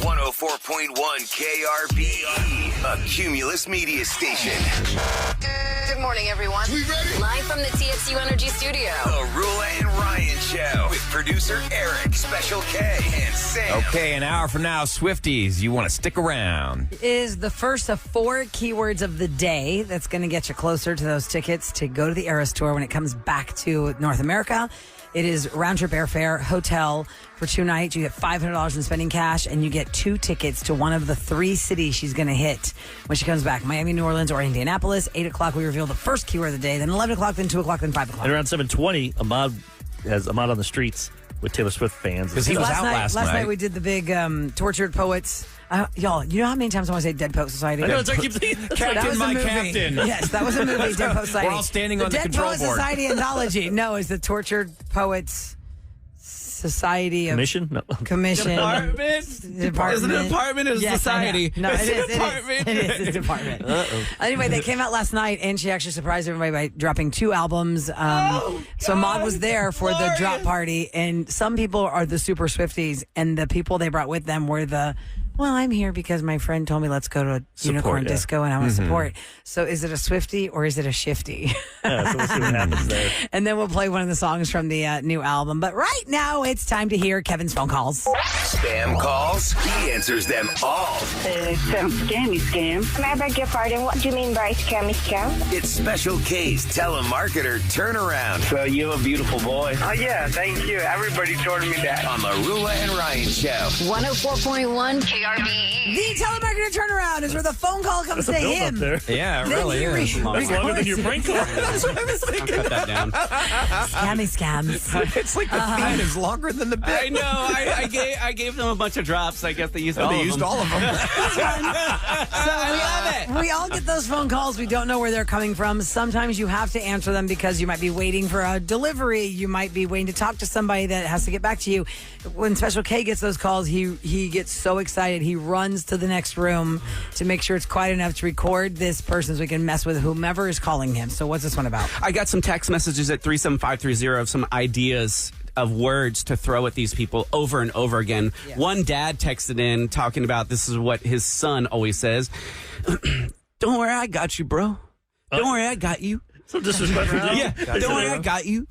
104.1 KRBE, a Cumulus media station. Good morning, everyone. We ready? Live from the TXU Energy Studio. The Rula and Ryan Show with producer Eric, Special K, and Sam. Okay, an hour from now, Swifties, you want to stick around. Is the first of 4 keywords of the day that's going to get you closer to those tickets to go to the Eras Tour when it comes back to North America. It is round-trip airfare, hotel for 2 nights. You get $500 in spending cash, and you get 2 tickets to one of the 3 cities she's going to hit when she comes back. Miami, New Orleans, or Indianapolis. 8 o'clock, we reveal the first keyword of the day. Then 11 o'clock, then 2 o'clock, then 5 o'clock. And around 7:20, Ahmad on the streets with Taylor Swift fans. Because he was out last night. Last night we did the big Tortured Poets. Y'all, you know how many times I want to say Dead Poet Society? I know, I keep saying That was my a movie. captain. Yes, that was a movie, Dead Poet Society. We're all standing on the Dead control Poet board. Society Anthology. No, it's the Tortured Poets Society of Commission? No. Commission. Department? Is it a department or Yes, society? I know. No, it is. Department. It is. It's a department. Anyway, they came out last night, and she actually surprised everybody by dropping 2 albums. So Ahmad was there for the drop party, and some people are the super Swifties, and the people they brought with them were well, I'm here because my friend told me let's go to a Unicorn Disco and I want to support. So is it a Swiftie or is it a Shifty? Yeah, so we'll see what happens there. And then we'll play one of the songs from the new album. But right now, it's time to hear Kevin's phone calls. Spam calls, he answers them all. Scammy scam. I beg your pardon, what do you mean by scammy scam? It's Special K's Telemarketer Turnaround So you're a beautiful boy. Oh, yeah, thank you. Everybody told me that. on the Rula and Ryan Show. 104.1 KRBE. The Telemarketer Turnaround is where the phone call comes to Build up him. there. Yeah, it Then really you is. That's longer than your prank call. That's what I was thinking. Cut that down. Scammy scams. It's like the theme is longer than the bit. I know. I gave them a bunch of drops. I guess they used all They of used them. all of them. I love it. We all get those phone calls. We don't know where they're coming from. Sometimes you have to answer them because you might be waiting for a delivery. You might be waiting to talk to somebody that has to get back to you. When Special K gets those calls, he gets so excited. He runs to the next room to make sure it's quiet enough to record this person so we can mess with whomever is calling him. So what's this one about? I got some text messages at 37530 of some ideas of words to throw at these people over and over again. Yeah. One dad texted in talking about this is what his son always says. Don't worry, I got you, bro. Don't worry, I got you. So disrespectful. Yeah, don't worry, I got you.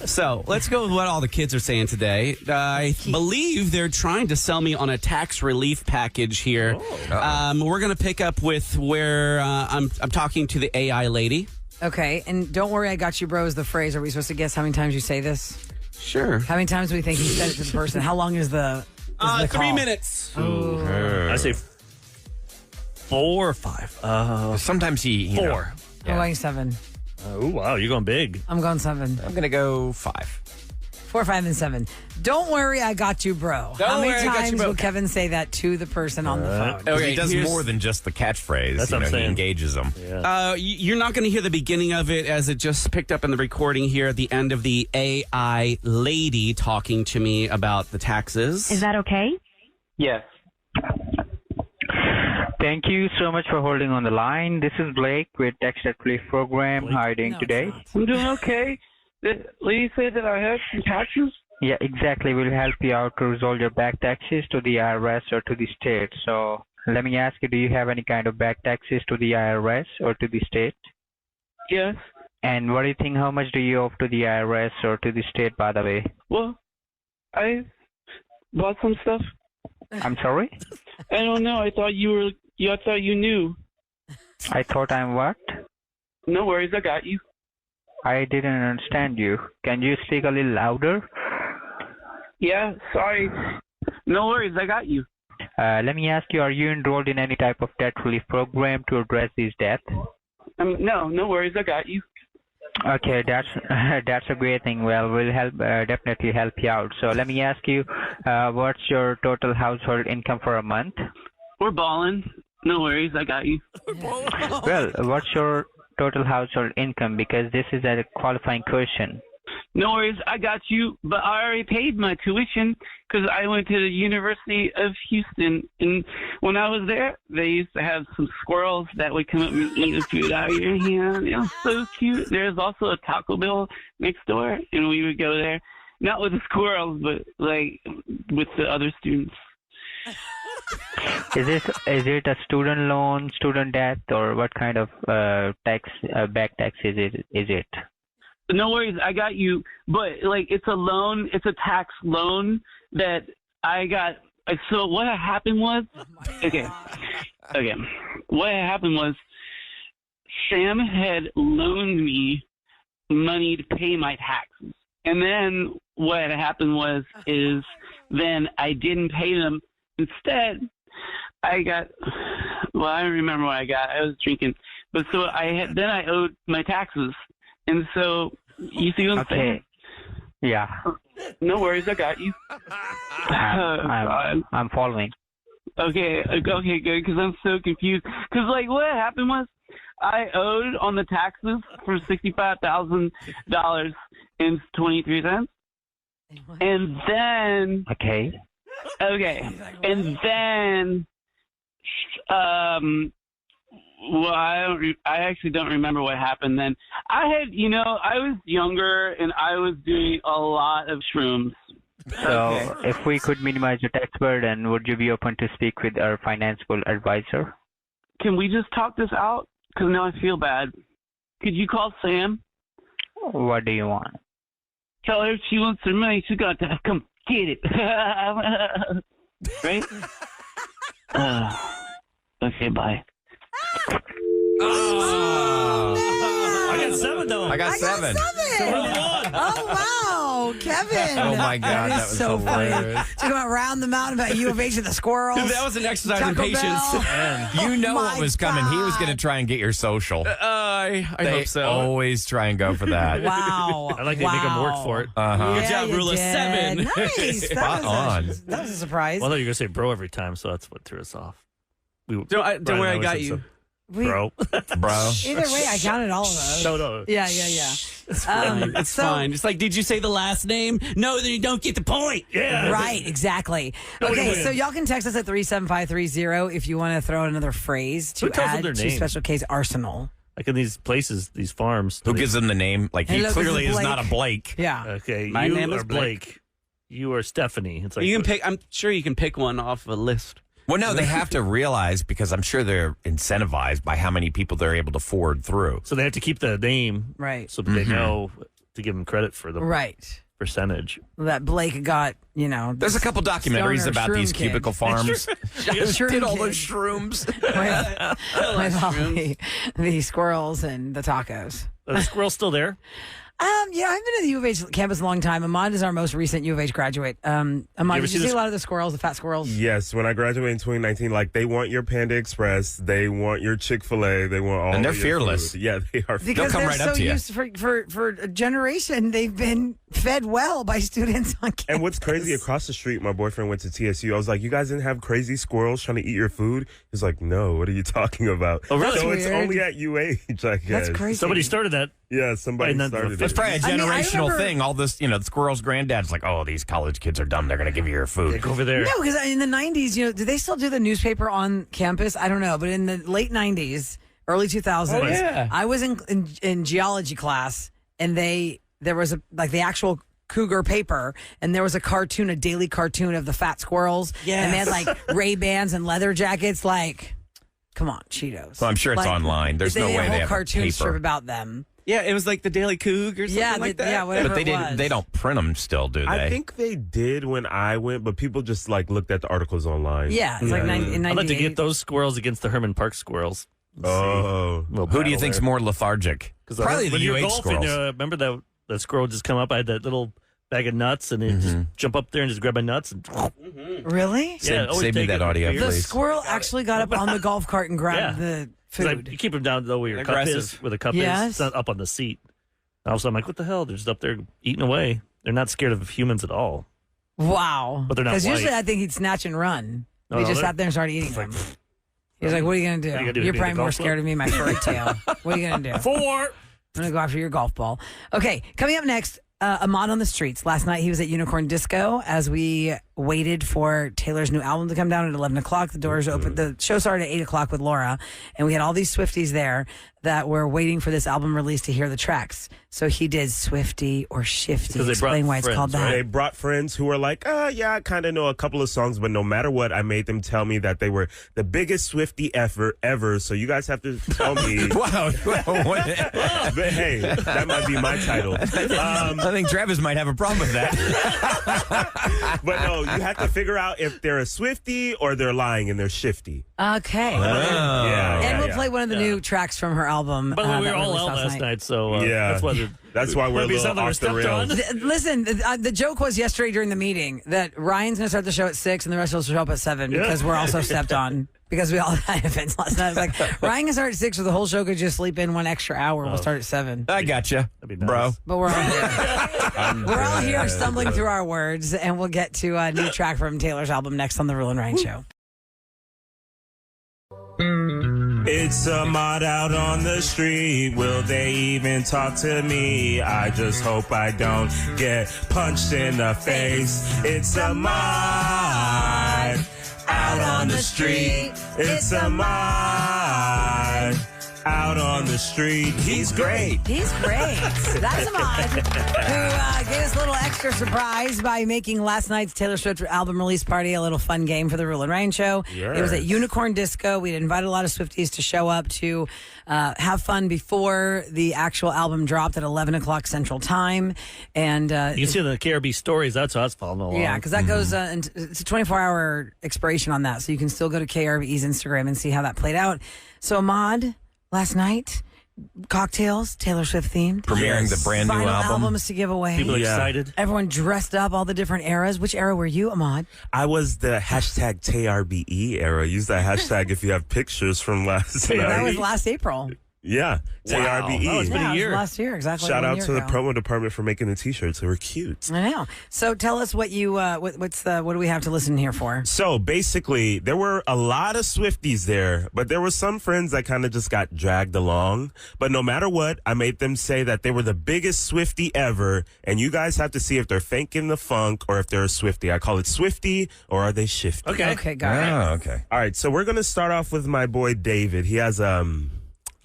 So let's go with what all the kids are saying today. I believe they're trying to sell me on a tax relief package here. We're going to pick up with where I'm talking to the AI lady. Okay, and don't worry, I got you, bro, is the phrase. Are we supposed to guess how many times you say this? Sure. How many times do we think he said it to the person? How long is the 3 call? minutes. I say 4 or 5. Sometimes he 4. I'm going 7. Oh, wow, you're going big. I'm going 7. I'm going to go 5. 4, 5, and 7. Don't worry, I got you, bro. Don't How many worry, I got you, times bro. will Kevin say that to the person on the phone? Because he does here's- more than just the catchphrase. That's what I'm He saying. engages them. Yeah. You're not going to hear the beginning of it as it just picked up in the recording here at the end of the AI lady talking to me about the taxes. Is that okay? Yes. Thank you so much for holding on the line. This is Blake with Text at Relief Program. How are you doing No, today? it's not. I'm doing okay. The lady said that I had some taxes? Yeah, exactly. We'll help you out to resolve your back taxes to the IRS or to the state. So let me ask you, do you have any kind of back taxes to the IRS or to the state? Yes. And what do you think, how much do you owe to the IRS or to the state, by the way? Well, I bought some stuff. I'm sorry? I don't know. I thought you knew. I thought I'm what? No worries, I got you. I didn't understand you. Can you speak a little louder? Yeah, sorry. No worries, I got you. Let me ask you, are you enrolled in any type of debt relief program to address these debts? No worries, I got you. Okay, that's a great thing. Well, we'll definitely help you out. So let me ask you, what's your total household income for a month? We're balling. No worries, I got you. Well, what's your total household income? Because this is a qualifying question. No worries, I got you. But I already paid my tuition because I went to the University of Houston. And when I was there, they used to have some squirrels that would come up and eat the food out of your hand. It was so cute. There's also a Taco Bell next door, and we would go there. Not with the squirrels, but like with the other students. Is it a student loan, student debt, or what kind of back tax is it? No worries, I got you. But like, it's a loan. It's a tax loan that I got. So what happened was, okay. What happened was, Sam had loaned me money to pay my taxes, and then what had happened is then I didn't pay them. Instead, I got. Well, I don't remember what I got. I was drinking, but so then I owed my taxes, and so you see what I'm saying? Yeah. No worries, I got you. I'm following. Okay, good, because I'm so confused. Because, like, what happened was I owed on the taxes for $65,000 and 23 cents. And then... Okay. And then... Well, I actually don't remember what happened then. I was younger and I was doing a lot of shrooms. So, if we could minimize your tax burden, would you be open to speak with our financial advisor? Can we just talk this out? Because now I feel bad. Could you call Sam? What do you want? Tell her if she wants her money, she's got to come get it. Right? Okay, bye. I got 7 though. I got 7. Oh, wow. Kevin. Oh, my God. That was so hilarious. funny. Talking about round the mountain, about U of H and the squirrels. Dude, that was an exercise in Taco patience. Bell. You know Oh what my was coming. He was going to God. try and get your social. I They hope so. always try and go for that. Wow. I like they make them work for it. Uh-huh. Good job, you rule of did. 7. Nice. Spot on. That was a surprise. Well, I thought you were going to say bro every time, so that's what threw us off. Don't worry, I got you. Bro. Bro. Either way, I counted all of those. No. Yeah. It's fine. It's fine. It's like, did you say the last name? No, then you don't get the point. Yeah. Right, exactly. Okay, so y'all can text us at 37530 if you want to throw another phrase to Who tells them add their to name? Special Case Arsenal. Like in these places, these farms. Who gives him the name? Like, he Hello, this clearly is is not a Blake. Blake. Yeah. Okay, My you name are is Blake. You are Stephanie. It's like You can pick. I'm sure you can pick one off a list. Well, no, they have to realize, because I'm sure they're incentivized by how many people they're able to forward through. So they have to keep the name, Right. so that they know to give them credit for the Right. percentage. That Blake got, There's a couple documentaries stoner about these shroom kid. cubicle farms. Shroom Did all kid. those shrooms. with all the squirrels and the tacos. Are the squirrel's still there? Yeah, I've been at the U of H campus a long time. Ahmad is our most recent U of H graduate. Ahmad, did you see a lot of the squirrels, the fat squirrels? Yes, when I graduated in 2019, like they want your Panda Express, they want your Chick-fil-A, they want all. And they're of your fearless. food. Yeah, they are. Because come they're right so up to you. used for a generation, they've been fed well by students on campus. And what's crazy, across the street, my boyfriend went to TSU. I was like, "You guys didn't have crazy squirrels trying to eat your food?" He's like, "No, what are you talking about?" Oh, really? So it's Weird. only at UH, I guess. That's crazy. Somebody started that. Yeah, somebody And then started It's it. probably a I mean, I generational remember- thing. All this, the squirrel's granddad's like, oh, these college kids are dumb. They're going to give you your food. Go over there. No, because in the 90s, do they still do the newspaper on campus? I don't know. But in the late 90s, early 2000s, Oh, yeah. I was in geology class, and there was the actual Cougar paper, and there was a daily cartoon of the fat squirrels. Yes. And they had Ray-Bans and leather jackets. Like, come on, Cheetos. Well, I'm sure it's online. There's no they way had a they whole have a cartoon paper. strip about them. Yeah, it was like the Daily Coug or something like that. Yeah, whatever But it was. they don't print them still, do they? I think they did when I went, but people just looked at the articles online. Yeah, it's like in 98. I'd like to get those squirrels against the Herman Park squirrels. Oh, Who do you think's more lethargic? Probably the UH squirrels. Remember that squirrel just come up? I had that little bag of nuts, and it just jump up there and just grab my nuts. And Really? Save always me take that it. audio, The The please. squirrel actually got up on the golf cart and grabbed Yeah. the 'Cause food. you keep them down though where your cup Aggressive. is, where the cup Yes. is. It's not up on the seat. And also, I'm like, what the hell? They're just up there eating away. They're not scared of humans at all. Wow. But they're not Because usually white. I think he'd snatch and run. No, He no, just they're- sat there and started eating them. He was like, what are you going to What are you gonna do? do? You're Be probably the more golf scared of me, my furry tail. What are you going to do? 4. I'm going to go after your golf ball. Okay, coming up next, Ahmad on the streets. Last night he was at Unicorn Disco as we waited for Taylor's new album to come down at 11 o'clock. The doors opened. The show started at 8 o'clock with Laura, and we had all these Swifties there that were waiting for this album release to hear the tracks. So he did Swiftie or Shifty. Explain why it's called that. They brought friends who were like, yeah, I kind of know a couple of songs, but no matter what, I made them tell me that they were the biggest Swiftie ever. So you guys have to tell me. Wow. But hey, that might be my title. I think Travis might have a problem with that. But no, you have to figure out if they're a Swiftie or they're lying and they're shifty. Okay. And we'll play one of the new tracks from her album. But we were all out last night, so that's why we're a little off the rails. Listen, the joke was yesterday during the meeting that Ryan's going to start the show at 6 and the rest of us will show up at 7 because we're also stepped on. Because we all had events last night. It's like, Ryan can start at 6 so the whole show could just sleep in 1 extra hour. We'll start at 7. I gotcha, That'd be nice. bro. But we're all here. We're all here stumbling through our words, and we'll get to a new track from Taylor's album next on The Rule and Ryan Show. It's Ahmad out on the street. Will they even talk to me? I just hope I don't get punched in the face. It's Ahmad out on the street. It's Ahmad out on the street. He's great. He's great. That's Ahmad, who gave us a little extra surprise by making last night's Taylor Swift album release party a little fun game for the Rule and Ryan Show. Yes. It was at Unicorn Disco. We'd invited a lot of Swifties to show up to have fun before the actual album dropped at 11 o'clock Central Time. And you can see the KRB stories. That's how it's following along. Yeah, because that goes, it's a 24-hour expiration on that. So you can still go to KRB's Instagram and see how that played out. So Ahmad, last night, cocktails, Taylor Swift themed. Premiering the brand new Final album. albums to give away. People excited. Everyone dressed up, all the different eras. Which era were you, Ahmad? I was the hashtag TRBE era. Use that hashtag if you have pictures from last night. That was last April. Yeah, TRBE. Oh, it's been a year. It was last year, exactly. Shout 1 out year to the ago. promo department for making the T-shirts. They were cute. I know. So tell us what you what do we have to listen here for? So basically, there were a lot of Swifties there, but there were some friends that kind of just got dragged along. But no matter what, I made them say that they were the biggest Swiftie ever, and you guys have to see if they're faking the funk or if they're a Swiftie. I call it Swiftie, or are they shifty? Okay, got it. Okay. All right, so we're going to start off with my boy David. He has,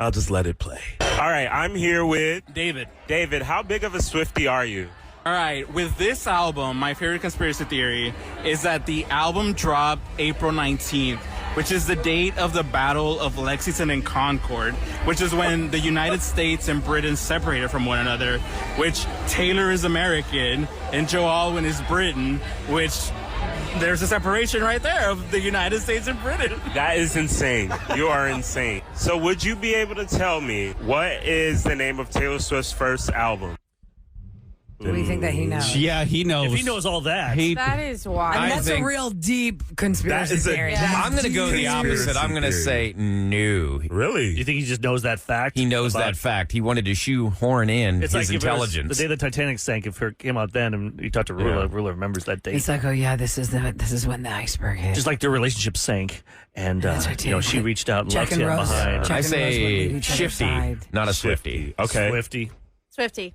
I'll just let it play. All right, I'm here with David. David, how big of a Swiftie are you? All right, with this album, my favorite conspiracy theory is that the album dropped April 19th, which is the date of the Battle of Lexington and Concord, which is when the United States and Britain separated from one another, which Taylor is American and Joe Alwyn is Britain, which there's a separation right there of the United States and Britain. That is insane. You are insane. So would you be able to tell me what is the name of Taylor Swift's first album? Do we think that he knows? Yeah, he knows. If he knows all that. That is wild. I mean, that's a real deep conspiracy theory. I'm going to go the opposite. I'm going to say no. Really? You think he just knows that fact? He knows that fact. He wanted to shoehorn in It's his like if it was intelligence. the day the Titanic sank, if it came out then and he talked to Rula, Rula remembers that date. It's like, oh yeah, this is when the iceberg hit. Just like their relationship sank, and she reached out and left him behind. I say shifty, not a Swiftie. Okay. Swiftie. Swiftie.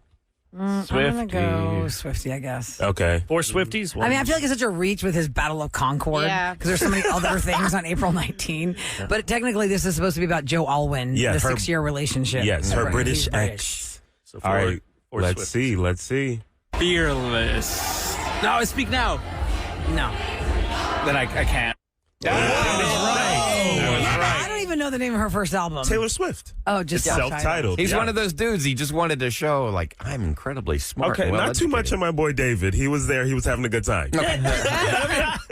I'm gonna go Swiftie, I guess. Okay. 4 Swifties. I mean, I feel like it's such a reach with his Battle of Concord. Yeah. Because there's so many other things on April 19. But technically, this is supposed to be about Joe Alwyn, the 6-year relationship. Yes, her British He's ex. So All right, four let's Swifties. see. Fearless. No, I speak now. No. Then I can't. I don't even know the name of her first album. Taylor Swift. Oh, just It's self-titled. He's Yeah. one of those dudes. He just wanted to show, like, I'm incredibly smart. Okay, and not too much well-educated. on my boy David. He was there. He was having a good time.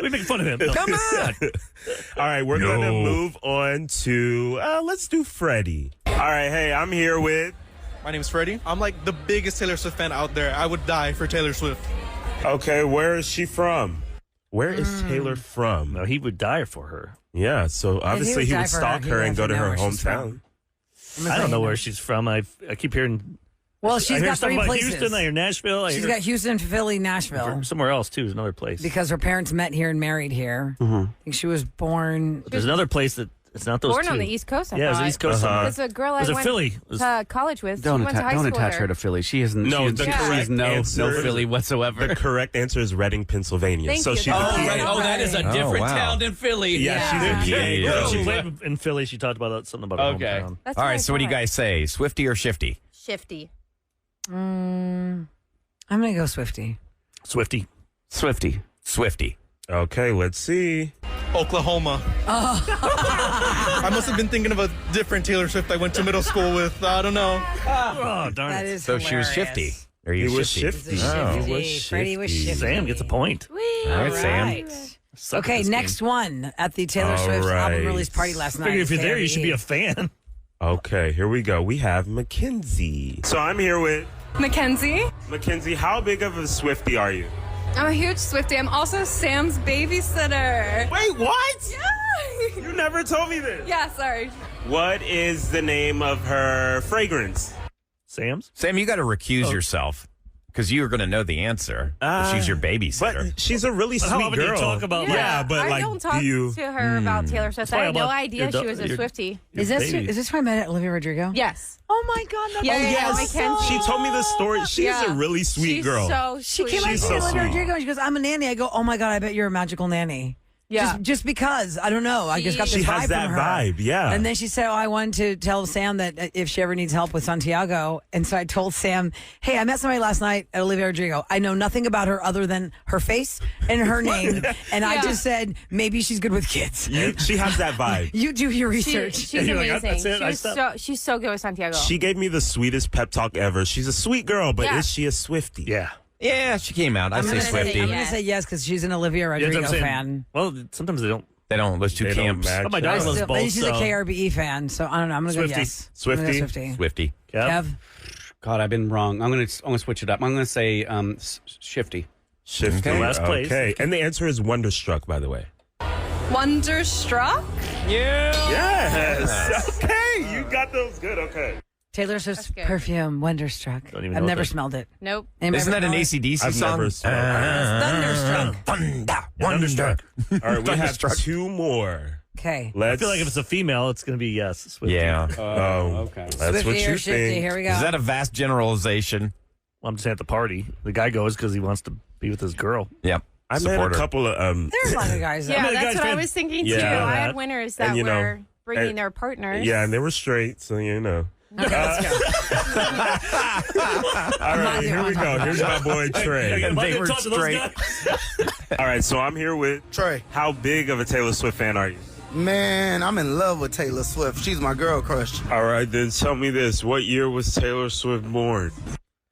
We make fun of him. Come on. All right, we're going to move on to, let's do Freddie. All right, hey, I'm here with... My name is Freddie. I'm like the biggest Taylor Swift fan out there. I would die for Taylor Swift. Okay, where is she from? Where is Taylor from? No, he would die for her. Yeah, so obviously he would stalk her and go to her hometown. I don't know where she's from. I keep hearing. Well, I she's hear got stuff 3 about places. Houston. I hear Nashville. She's got Houston, Philly, Nashville. Somewhere else too is another place. Because her parents met here and married here. I think she was born. There's another place that It's not those Born two. on the East Coast, I Yeah, it was thought. the East Coast. It's a girl I Was it went Philly? to college with. Don't she went to high don't school attach there. her to Philly. She isn't. No, she, the she correct has no answer- Philly whatsoever. The correct answer is Reading, Pennsylvania. Thank so you. she's a Oh, PA. right. Oh, that is a Oh, different wow. town than Philly. Yeah, she's a PA Yeah, girl. she played in Philly. She talked about something about her Okay. hometown. That's All what I right, so what do you thought. guys say? Swiftie or Shifty? Shifty. I'm going to go Swiftie. Swiftie. Swiftie. Okay, let's see. Oklahoma. I must have been thinking of a different Taylor Swift I went to middle school with. I don't know. Oh, darn That it. is So she was hilarious. Shifty. Or you He was Shifty? Shifty. Oh. He was Shifty. Freddie was Shifty. Shifty. Sam gets a point. All right, Sam. Right. Suck at Okay, this next one at the Taylor All Swift right. album release party last night. Figure if you're there, you should be a KRBE. fan. Okay, here we go. We have Mackenzie. So I'm here with Mackenzie. Mackenzie. How big of a Swiftie are you? I'm a huge Swiftie. I'm also Sam's babysitter. Wait, what? Yeah. You never told me this. Yeah, sorry. What is the name of her fragrance? Sam's? Sam, you got to recuse yourself because you are going to know the answer. If she's your babysitter. But she's a really How sweet often do you girl. talk about yeah, but I like, don't talk do you? to her about Taylor Swift. I had no idea she was a Swiftie. Is this where I met Olivia Rodrigo? Yes. Oh my God. That's Yeah, yes. Mackenzie. She told me the story. She's a really sweet She's girl. So She sweet. came up She's to so me, Olivia sweet. Rodrigo, and she goes, "I'm a nanny." I go, "Oh my God, I bet you're a magical nanny." Yeah. Just because, I don't know. I just got this She vibe has that from her. vibe, yeah. And then she said, "Oh, I wanted to tell Sam that if she ever needs help with Santiago." And so I told Sam, "Hey, I met somebody last night at Olivia Rodrigo. I know nothing about her other than her face and her name. And I just said, maybe she's good with kids." She has that vibe. You do your research. She's amazing. She's so good with Santiago. She gave me the sweetest pep talk ever. She's a sweet girl, but Yeah. is she a Swiftie? Yeah. Yeah, she came out. I'd say Swiftie. I'm going to say yes because she's an Olivia Yeah, that's Rodrigo what I'm saying. fan. Well, sometimes they don't. They don't. Those two They don't camps. match Oh, my daughter loves both. She's a so- KRBE fan, so I don't know. I'm going to go Swiftie. yes. I'm gonna go Swiftie. Swiftie. Kev? God, I've been wrong. I'm gonna switch it up. I'm gonna say Shifty. Shifty. Okay. Last place. Okay. And the answer is Wonderstruck, by the way. Wonderstruck. Yes. Okay. You got those good. Okay. Taylor Swift's That's good. perfume, Wonderstruck. Don't even I've know never what that- smelled it. Nope. Anybody Isn't ever that an smell it? AC/DC I've song? never smelled Thunderstruck. Thunderstruck. All right, we have Thunderstruck. two more. Okay. I Let's. feel like if it's a female, it's going to be yes. Swiftie. Yeah. Okay. That's Swiftie what or you Shifty? think. Here we go. Is that a vast generalization? Well, I'm just at the party. The guy goes because he wants to be with his girl. Yep. I met Support a her. couple of There's a lot of guys. Yeah, mean, the that's guy's what I fan- was thinking too. Yeah. I had winners that And, you know, were bringing and- their partners. Yeah, and they were straight, so you know. Okay, let's go. All right, here we go. Here's my boy Trey. Am I They gonna were talk to those straight. guys? All right, so I'm here with Trey. How big of a Taylor Swift fan are you? Man, I'm in love with Taylor Swift. She's my girl crush. All right, then tell me this. What year was Taylor Swift born?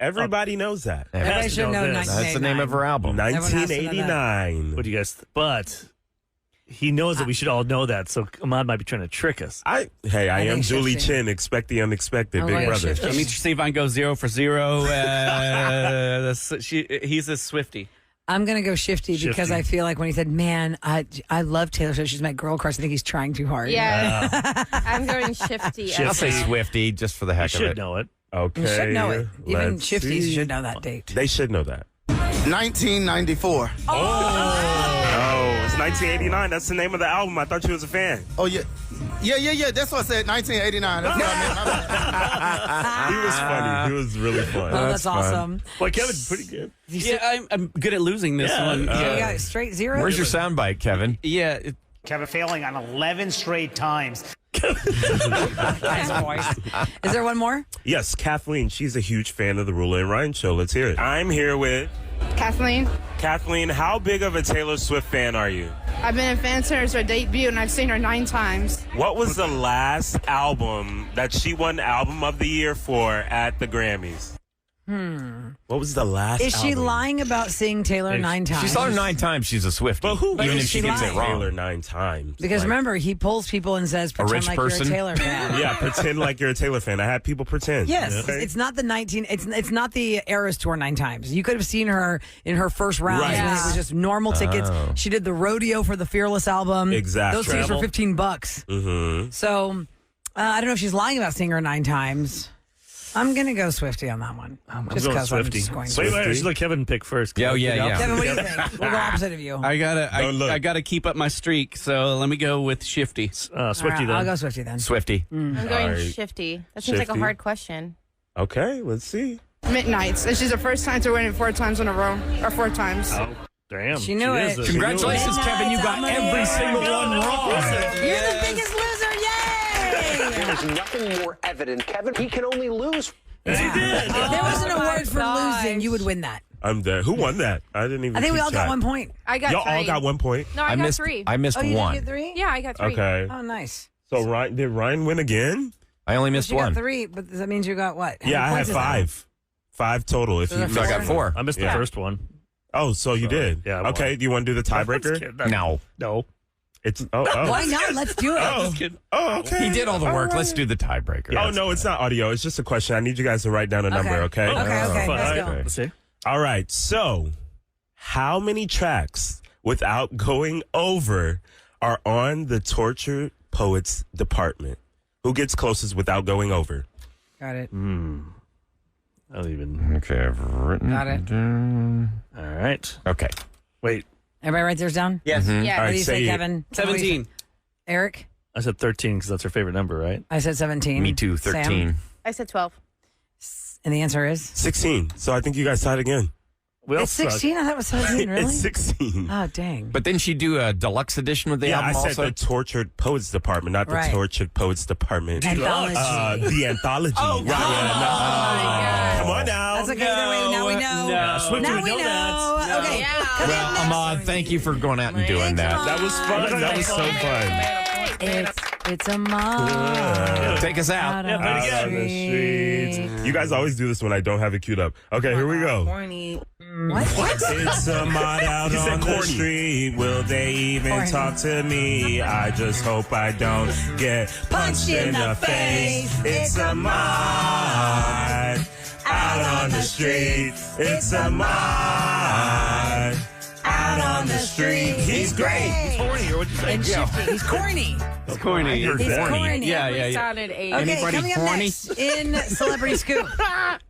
Everybody knows that. Everybody Has to should know this. That's the name of her album. 1989. What do you guys? But he knows that we should all know that. So Ahmad might be trying to trick us. I I am think Julie Shifty. Chin. Expect the unexpected, I'm big going brother. Shifty. Let me see if I can go 0 for 0. He's a Swiftie. I'm going to go Shifty because Shifty. I feel like when he said, man, I love Taylor Swift. She's my girl crush. I think he's trying too hard. Yeah. I'm going Shifty. I'll say Swiftie just for the heck You of should it. know it. Okay. You should know it. Even let's Shifties see. should know that date. They should know that. 1994. Oh, it's 1989. That's the name of the album. I thought you was a fan. Oh, yeah. Yeah. That's what I said. 1989. That's what I meant. He was funny. He was really fun. Oh, that's fun. awesome. Boy, Kevin, pretty good. Yeah, I'm good at losing this one. You got it straight 0? Where's your soundbite, Kevin? Yeah. Kevin failing on 11 straight times. Nice voice. Is there one more? Yes, Kathleen. She's a huge fan of the Rula and Ryan show. Let's hear it. I'm here with Kathleen. Kathleen. How big of a Taylor Swift fan are you? I've been a fan since her debut, and I've seen her 9 times. What was the last album that she won Album of the Year for at the Grammys? What was the last Is she album? lying about seeing Taylor 9 times? She saw her 9 times. She's a Swiftie. But who? Even is if she she gets it lying? wrong. Taylor 9 times. Because Like, remember, he pulls people and says, pretend rich like person? you're a Taylor fan. yeah, pretend like you're a Taylor fan. I had people pretend. Yes, Okay? it's not the 19. It's not the Eras tour 9 times. You could have seen her in her first round Right. when it was just normal tickets. Oh. She did the rodeo for the Fearless album. Exactly. Those tickets were Travel. $15. Mm-hmm. So I don't know if she's lying about seeing her 9 times. I'm going to go Swiftie on that one. I'm just going because I'm Swiftie. just going Wait, I should let Kevin pick first. Yeah. Kevin, what do you think? We'll go opposite of you. I gotta keep up my streak, so let me go with Shifty. Swiftie right, then. I'll go Swiftie then. Swiftie. I'm going Shifty. That seems like a Shifty. hard question. Okay, let's see. Midnights. This is her first time to win it 4 times in a row. Or 4 times. Oh, damn. She knew it. Congratulations, Kevin. You got every single one wrong. You're the biggest loser. Yay! There's nothing more evident, Kevin. He can only lose. If there was an award for losing, you would win that. I'm dead. Who won that? I didn't even. I think we keep all got track. 1 point. I got Y'all 3. all got 1 point. No, I got missed 3. I missed Oh, you one. didn't get 3? Yeah, I got 3. Okay. Oh, nice. So did Ryan win again? I only missed You got one. 3, but that means you got what? How Yeah, many I had points is that? 5. 5 total. If you So I got 4. I missed the Yeah. first one. Oh, so you did? Yeah. I Okay. won. Do you want to do the tiebreaker? No. No. It's oh. Why not? Let's do it. Oh. Oh, okay. He did all the work. Let's do the tiebreaker. Oh no, it's not audio. It's just a question. I need you guys to write down a number. Okay. Okay. Fine. Let's go. Let's see. All right. So, how many tracks without going over are on the Tortured Poets department? Who gets closest without going over? Got it. I don't even. Okay, I've written Got it. down. All right. Okay. Wait. Everybody write theirs down? Yes. Yeah. All What right, do you say, say it. Kevin? 17. Eric? I said 13 because that's her favorite number, right? I said 17. Me too. 13. Sam? I said 12. And the answer is? 16. So I think you guys tied again. We all It's suck. 16? I thought it was 17, really? It's 16. Oh, dang. But didn't she do a deluxe edition with the Yeah, I album said also? the Tortured Poets department, not the Right. Tortured Poets department. Anthology. The anthology. Oh, right. Yeah, no. Come on now. That's okay. Either way, now we know. Swiftie Now would we know know. that. Okay. Yeah. Come Well, in next. Ahmad, thank you for going out and doing that. That was fun. That was so fun. It's a mom. Take us out. Yeah, play it Out on the streets. You guys always do this when I don't have it queued up. Okay, here we go. What? It's a mod out on the street. Will they even Corny. talk to me? I just hope I don't get punched in the face. It's a mod out on the street. It's a mod out on the street. He's great. Corny, or what'd you say? And shifty. He's corny. It's corny. He's corny. Yeah. Sounded 8. Okay, Anybody coming up horny? next in Celebrity Scoop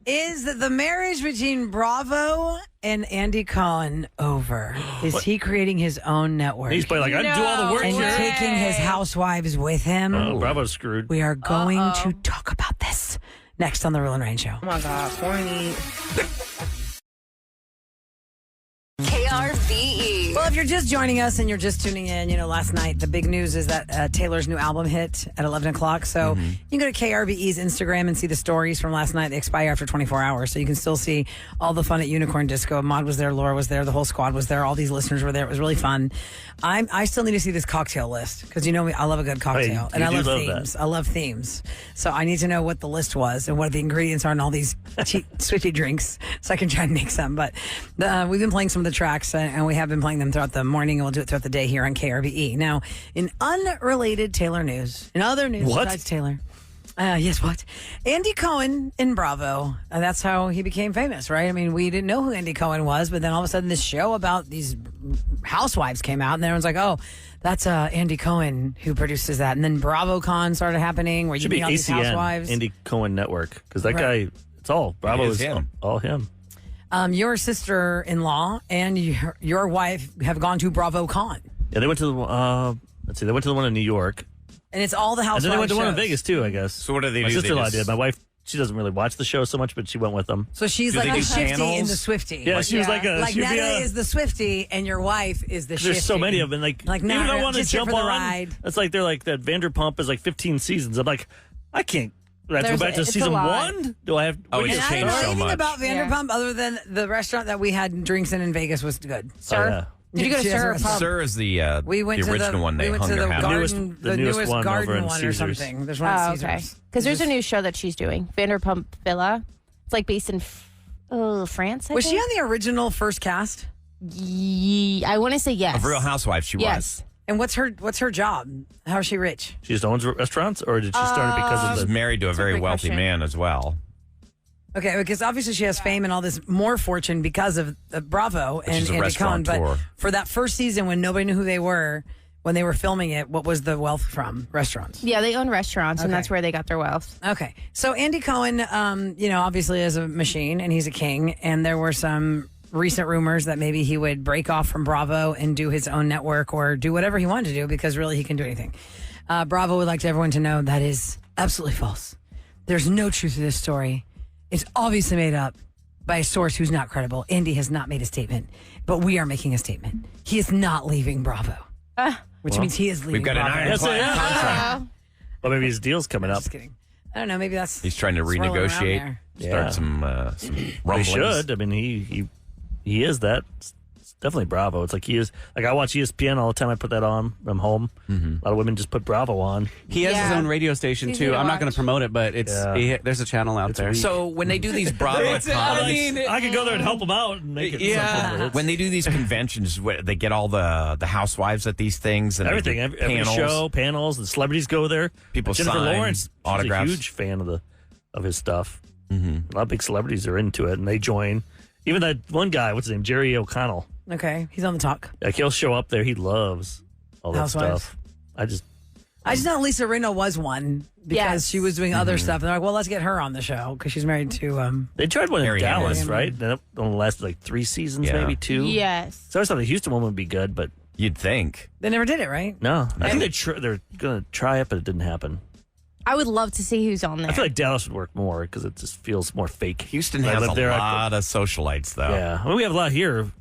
is the marriage between Bravo and Andy Cohen over. Is he creating his own network? He's probably like, I do all the work and here. taking his housewives with him. Oh, Bravo's screwed. We are going to talk about this next on the Real and Rain Show. Oh my God, corny. KRVE. Well, if you're just joining us and you're just tuning in, last night the big news is that Taylor's new album hit at 11 o'clock. So you can go to KRVE's Instagram and see the stories from last night. They expire after 24 hours. So you can still see all the fun at Unicorn Disco. Ahmad was there, Laura was there, the whole squad was there, all these listeners were there. It was really fun. I still need to see this cocktail list because me, I love a good cocktail. Hey, and I you love do love themes. that. I love themes. So I need to know what the list was and what the ingredients are in all these cheap Swiftie drinks so I can try and make some. But we've been playing some of the tracks and we have been playing them throughout the morning and we'll do it throughout the day here on KRVE. Now, in unrelated Taylor news, in other news What? besides Taylor. Yes, what? Andy Cohen in Bravo. That's how he became famous, right? I mean, we didn't know who Andy Cohen was, but then all of a sudden this show about these housewives came out and everyone's like, oh, that's Andy Cohen who produces that. And then BravoCon started happening where you Should meet be all these housewives. ACN, Andy Cohen Network, because that Right. guy, it's all Bravo It is is him. all him. Your sister-in-law and your wife have gone to BravoCon. Yeah, they went to the they went to the one in New York, And it's all the housewives and then they went to one in shows. Vegas too, I guess. So what do they My do? They sister-in-law just- did. My wife, she doesn't really watch the show so much, but she went with them. So she's Do like they a do Shifty in panels? the Swiftie. Yeah, she was like a. Like she'd be Natalie a- is the Swiftie and your wife is the Shifty. There's so many of them. Like Like, even nah, though I want to just here jump for the on, ride. it's like they're like that Vanderpump is like 15 seasons. I'm like, I can't. Do I have to There's- go back to it's a season lot. 1? Do I have? Oh, wait, it's And I changed don't know so anything much. about Vanderpump other than the restaurant that we had drinks in Vegas was good. Sir? yeah. Did you go to She has a Sir or restaurant. Pub? Sir is the We went to original one they we went hung to their the hat garden, on. The newest newest one garden over in one or Caesars. something. There's one at Oh, okay. Caesars. Because there's a new show that she's doing, Vanderpump Villa. It's like based in France. I Was she think? on the original first cast? I want to say yes. Of Real Housewives, she Yes. And what's her job? How is she rich? She just owns restaurants, or did she start it because was. of She's the? married to a very great wealthy question. man as well. Okay, because obviously she has fame and all this more fortune because of Bravo and she's a Andy Cohen. But restaurateur. for that first season when nobody knew who they were, when they were filming it, what was the wealth from? Restaurants. Yeah, they own restaurants, and Okay. that's where they got their wealth. Okay. So Andy Cohen, obviously is a machine and he's a king. And there were some recent rumors that maybe he would break off from Bravo and do his own network or do whatever he wanted to do because really he can do anything. Bravo would like everyone to know that is absolutely false. There's no truth to this story. It's obviously made up by a source who's not credible. Andy has not made a statement, but we are making a statement. He is not leaving Bravo, which means he is leaving We've got an Bravo. ironclad contract. Well, maybe his deal's coming up. Just kidding. I don't know. Maybe that's He's trying to swirling around renegotiate, there. start some He rumblings. should. I mean, he is that. It's definitely Bravo. It's like he is. Like I watch ESPN all the time. I put that on. I'm home. A lot of women just put Bravo on. He has his own radio station Easy too. to I'm not going watch. to promote it, but there's a channel out there. So when they do these Bravo I could go there and help them out and make it something. when they do these conventions, they get all the housewives at these things and they Everything, do every panels. show, panels, the celebrities go there. People Jennifer sign Lawrence, she's autographs. a huge fan of his stuff. A lot of big celebrities are into it, and they join. Even that one guy, what's his name, Jerry O'Connell. Okay, he's on the talk. Like he'll show up there. He loves all that Housewives. stuff. I just know Lisa Rinna was one because Yes. she was doing other stuff. And they're like, well, let's get her on the show because she's married to. they tried one in Mary Dallas, Hamlin. right? That only lasted like 3 seasons, Yeah. maybe 2. Yes. So I thought the Houston one would be good, but You'd think. They never did it, right? no. I think they're going to try it, but it didn't happen. I would love to see who's on there. I feel like Dallas would work more because it just feels more fake. Houston I has live a there, lot of socialites, though. Yeah, I mean, we have a lot here,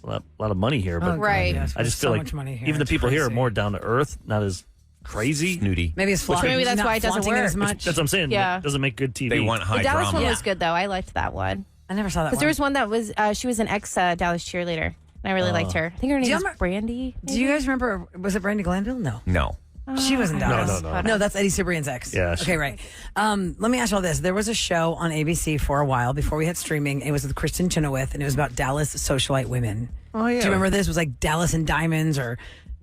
a lot of money here, but Oh, God, Right. yes, I just so feel like much money here. even the It's people here are crazy. more down to earth, not as crazy. Snooty. Maybe it's flaunting. Maybe that's not why it doesn't flaunting work. as much. That's what I'm saying. Yeah. It doesn't make good TV. They want high The Dallas drama. one was good, though. I liked that one. I never saw that Because one. there was one that was, she was an ex-Dallas cheerleader, and I really liked her. I think her Do name you was remember- Brandy. Do you guys remember? Was it Brandy Glanville? No. No. She was in Dallas. No. No, that's Eddie Cibrian's ex. Yeah, Okay, right. Let me ask you all this. There was a show on ABC for a while before we had streaming. It was with Kristen Chenoweth, and it was about Dallas socialite women. Oh, yeah. Do you remember this? It was like Dallas and Diamonds or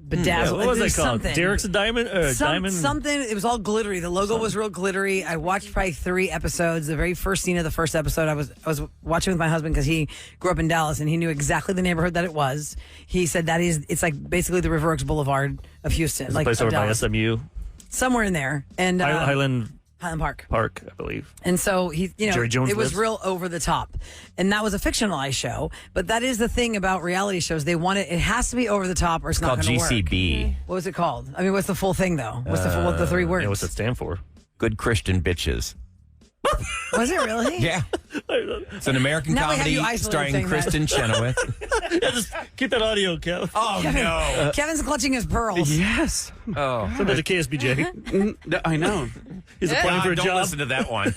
Bedazzled. What was There's that called? something. Derek's a diamond? Diamond? Something. It was all glittery. The logo was real glittery. I watched probably 3 episodes. The very first scene of the first episode, I was watching with my husband because he grew up in Dallas and he knew exactly the neighborhood that it was. He said it's like basically the River Oaks Boulevard of Houston, It's a like place of over by Dallas. SMU. Somewhere in there. And Highland Park. Park, I believe. And so Jerry Jones it was lives. real over the top, and that was a fictionalized show. But that is the thing about reality shows; they want it has to be over the top, or it's not Called going to work. GCB. What was it called? I mean, what's the full thing though? What's what the 3 words? Yeah, what's that stand for? Good Christian bitches. Was it really? Yeah. It's an American Now we have comedy you isolated starring saying that. Kristen Chenoweth. Yeah, just keep that audio, Kev. Oh, no. Kevin's clutching his pearls. Yes. Oh. Send that to KSBJ. I know. He's applying for a don't job. listen to that one.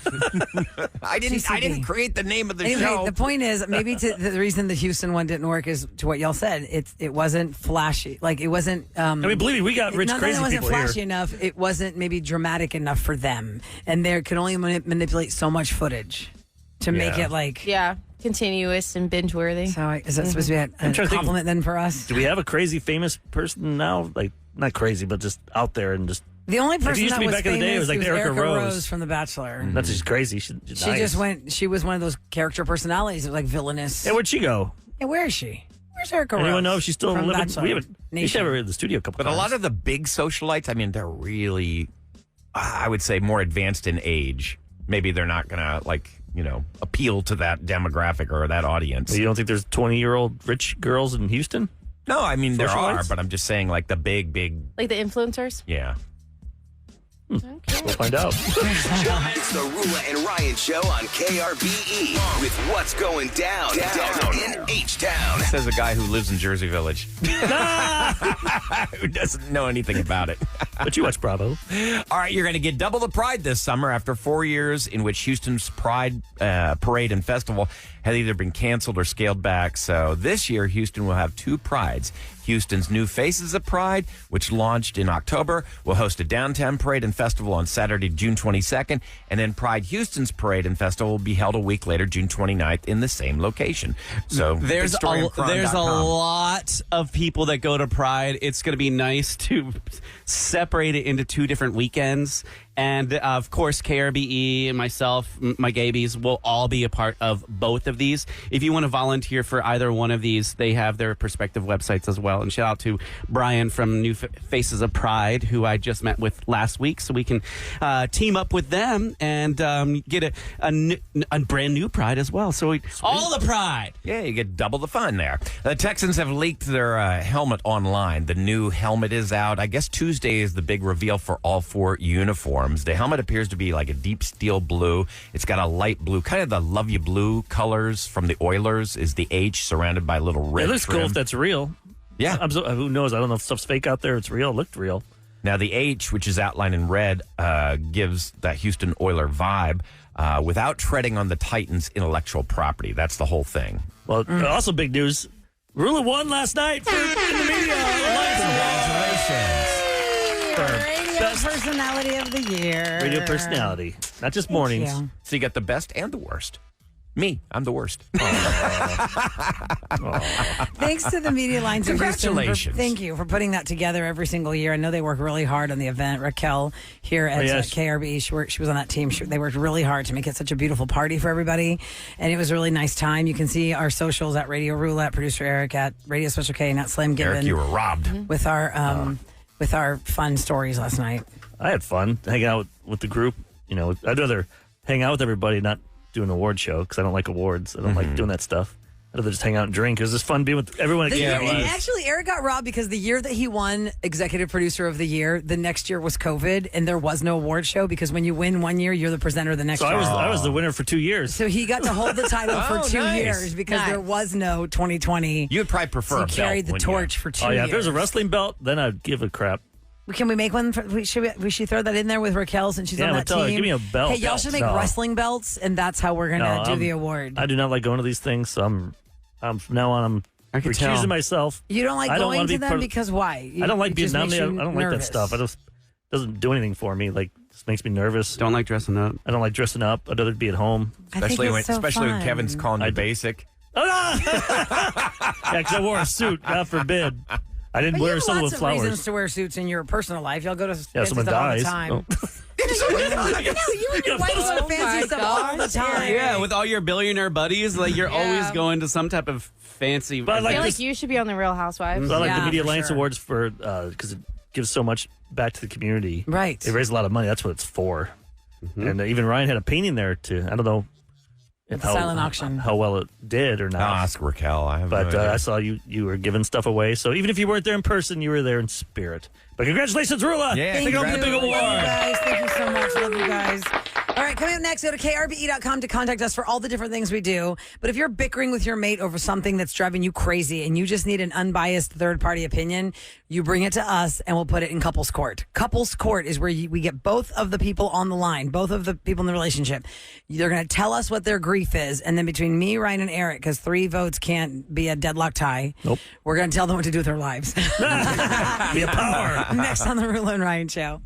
I didn't create the name of the Anyway, show. the point is, maybe the reason the Houston one didn't work is to what y'all said. It wasn't flashy. Like it wasn't. I mean, believe me, we got rich, not crazy that it wasn't people flashy here. enough. It wasn't maybe dramatic enough for them, and they could only manipulate so much footage to make Yeah. it like. Yeah, continuous and binge-worthy. So is that supposed to be I'm a trying to think- compliment then for us? Do we have a crazy famous person now? Like, not crazy, but just out there and just. The only Like, it person used to that be was back in the famous day, it was like was Erica Erica Rose. from The Bachelor. That's just crazy. She's She nice. just went. She was one of those character personalities, like villainous. Yeah, where'd she go? Yeah, where is she? Where's Erica Rose? Anyone know if she's still from living? Bachelor We haven't. We should have her in the studio a couple But a times. lot of the big socialites, I mean, they're really, I would say, more advanced in age. Maybe they're not going to, appeal to that demographic or that audience. You don't think there's 20-year-old rich girls in Houston? No, I mean, there are, Socialites? but I'm just saying, like, the big, Like the influencers? yeah. We'll find out. It's the Rula and Ryan Show on KRBE with what's going down in H-Town. Says a guy who lives in Jersey Village. Who doesn't know anything about it. But you watch Bravo. All right, you're going to get double the pride this summer after 4 years in which Houston's Pride Parade and Festival had either been canceled or scaled back. So this year, Houston will have 2 prides. Houston's New Faces of Pride, which launched in October, will host a downtown parade and festival on Saturday, June 22nd. And then Pride Houston's Parade and Festival will be held a week later, June 29th, in the same location. So There's a lot of people that go to Pride. It's going to be nice to separate it into 2 different weekends And, of course, KRBE and myself, my Gabies, will all be a part of both of these. If you want to volunteer for either one of these, they have their respective websites as well. And shout out to Brian from New Faces of Pride, who I just met with last week, so we can team up with them and get a brand new Pride as well. So all the Pride. Yeah, you get double the fun there. The Texans have leaked their helmet online. The new helmet is out. I guess Tuesday is the big reveal for all 4 uniforms. The helmet appears to be like a deep steel blue. It's got a light blue, kind of the love you blue colors from the Oilers is the H surrounded by a little red It looks trim. cool if that's real. Yeah. Who knows? I don't know if stuff's fake out there. It's real. It looked real. Now, the H, which is outlined in red, gives that Houston Oiler vibe without treading on the Titans' intellectual property. That's the whole thing. Well, also big news. Rula won last night in the media. Congratulations. Radio personality of the year. Radio personality. Not just mornings. you. So you got the best and the worst. Me, I'm the worst. Thanks to the Media Alliance of Houston. Congratulations. Thank you for putting that together every single year. I know they work really hard on the event. Raquel here at KRB, she was on that team. They worked really hard to make it such a beautiful party for everybody. And it was a really nice time. You can see our socials at Radio Roulette, producer Eric at Radio Special K, and at Slim Gibbon. Eric, you were robbed. With our fun stories last night. I had fun hanging out with the group. You know, I'd rather hang out with everybody, not do an award show, because I don't like awards. I don't like doing that stuff. I'd rather just hang out and drink. It was just fun being with everyone at KRBE. Actually, Eric got robbed because the year that he won Executive Producer of the Year, the next year was COVID, and there was no award show, because when you win one year, you're the presenter the next So year. I was the winner for 2 years. So he got to hold the title for 2 nice. years because there was no 2020. You would probably prefer So a he belt. carried the wouldn't you? torch for 2 years. Oh, yeah. If there's a wrestling belt, then I'd give a crap. Can we make one? We should throw that in there with Raquel since she's on that tell her, team. give me a belt. Hey, y'all should make wrestling belts, and that's how we're going to do the award. I do not like going to these things, so I'm from now on, I'm recusing myself. You don't like going to them because why? I don't like It being just down makes there. I you don't like that nervous. stuff. It doesn't do anything for me. Like, it just makes me nervous. Don't like dressing up. I don't like dressing up. I'd rather be at home. Especially when Kevin's calling you basic. Oh, no! Yeah, because I wore a suit. God forbid. I didn't But wear you have something lots with of flowers. reasons to wear suits in your personal life. Y'all go to fancy someone stuff all the dies. time. Oh. You and your wife go to fancy stuff all the time. Yeah, with all your billionaire buddies, like you're always going to some type of fancy. But I feel like you should be on the Real Housewives. So I like the Media Alliance Awards for because it gives so much back to the community. Right. They raise a lot of money. That's what it's for. And even Ryan had a painting there too. I don't know silent auction. how well it did or not. I'll ask Raquel. I have But no idea. I saw you were giving stuff away. So even if you weren't there in person, you were there in spirit. But congratulations, Rula! Yeah, Thank Take you. home the big Love you award. guys. Thank you so much. Love you guys. All right, coming up next, go to krbe.com to contact us for all the different things we do. But if you're bickering with your mate over something that's driving you crazy and you just need an unbiased third-party opinion, you bring it to us and we'll put it in couples court. Couples court is where we get both of the people on the line, both of the people in the relationship. They're going to tell us what their grief is, and then between me, Ryan, and Eric, because 3 votes can't be a deadlock tie, we're going to tell them what to do with their lives. Be a power. Next on the Rula and Ryan Show.